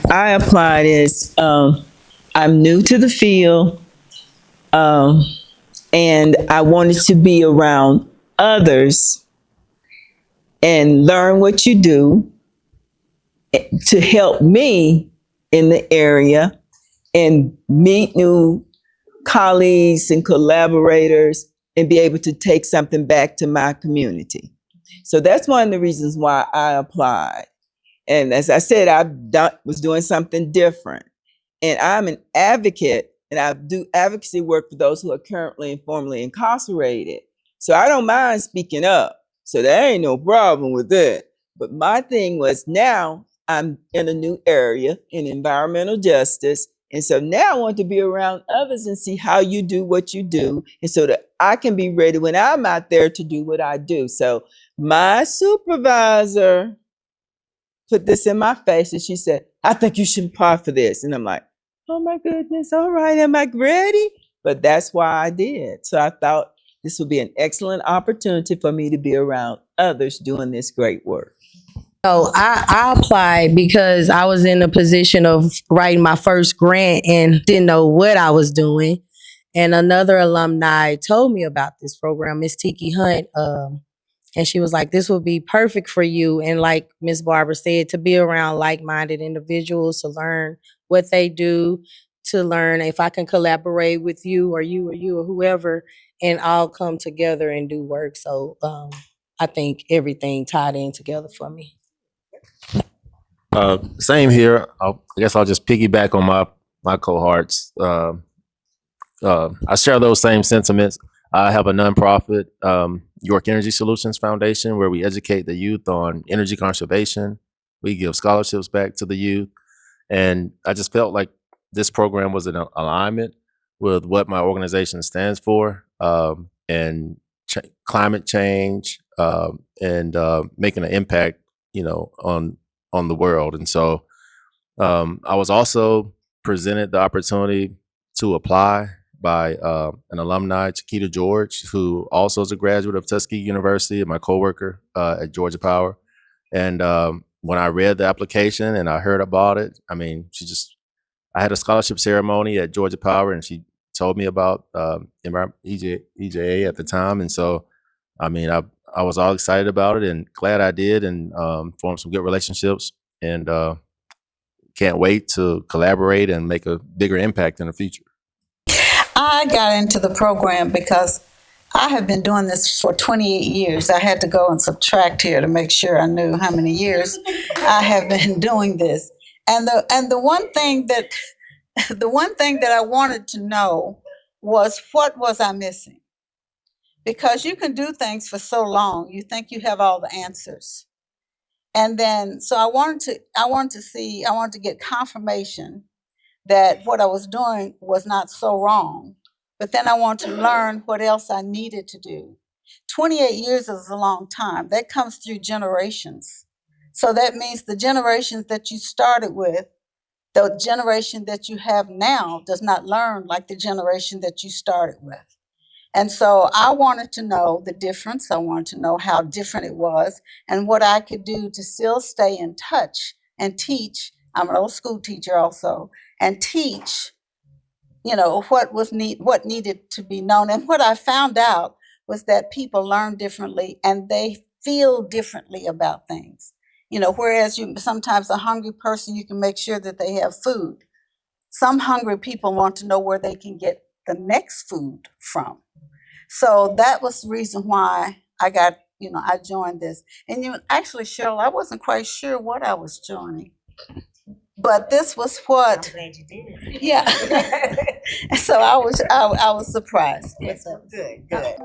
I applied is I'm new to the field, um, and I wanted to be around others and learn what you do to help me in the area and meet new colleagues and collaborators and be able to take something back to my community. So that's one of the reasons why I applied. And as I said, was doing something different. And I'm an advocate, and I do advocacy work for those who are currently and formerly incarcerated. So I don't mind speaking up. So there ain't no problem with that. But my thing was, now I'm in a new area in environmental justice. And so now I want to be around others and see how you do what you do. And so that I can be ready when I'm out there to do what I do. So my supervisor put this in my face and she said, I think you should apply for this. And I'm like, oh my goodness, all right, am I ready? But that's why I did. So I thought this would be an excellent opportunity for me to be around others doing this great work. So I applied because I was in a position of writing my first grant and didn't know what I was doing. And another alumni told me about this program, Miss Tiki Hunt. And she was like, this would be perfect for you. And like Miss Barbara said, to be around like-minded individuals, to learn what they do, to learn if I can collaborate with you or whoever, and all come together and do work. So I think everything tied in together for me. Same here. I guess I'll just piggyback on my cohorts. I share those same sentiments. I have a nonprofit, York Energy Solutions Foundation, where we educate the youth on energy conservation. We give scholarships back to the youth. And I just felt like this program was in alignment with what my organization stands for, and climate change, and making an impact, on the world. And so I was also presented the opportunity to apply by an alumni, Chiquita George, who also is a graduate of Tuskegee University and my coworker at Georgia Power. And when I read the application and I heard about it, I mean, I had a scholarship ceremony at Georgia Power, and she told me about EJA at the time. And so, I mean, I was all excited about it and glad I did, and formed some good relationships, and can't wait to collaborate and make a bigger impact in the future. I got into the program because I have been doing this for 28 years. I had to go and subtract here to make sure I knew how many years I have been doing this. And the one thing that I wanted to know was, what was I missing? Because you can do things for so long, you think you have all the answers. And then, so I wanted to get confirmation that what I was doing was not so wrong. But then I want to learn what else I needed to do. 28 years is a long time. That comes through generations. So that means the generations that you started with, the generation that you have now does not learn like the generation that you started with. And so I wanted to know the difference. I wanted to know how different it was and what I could do to still stay in touch and teach. I'm an old school teacher also, and teach, what needed to be known. And what I found out was that people learn differently and they feel differently about things. Whereas sometimes a hungry person, you can make sure that they have food. Some hungry people want to know where they can get the next food from. So that was the reason why I joined this. And actually, Cheryl, I wasn't quite sure what I was joining. But this was what. I'm glad you did. Yeah. So I was surprised. Good.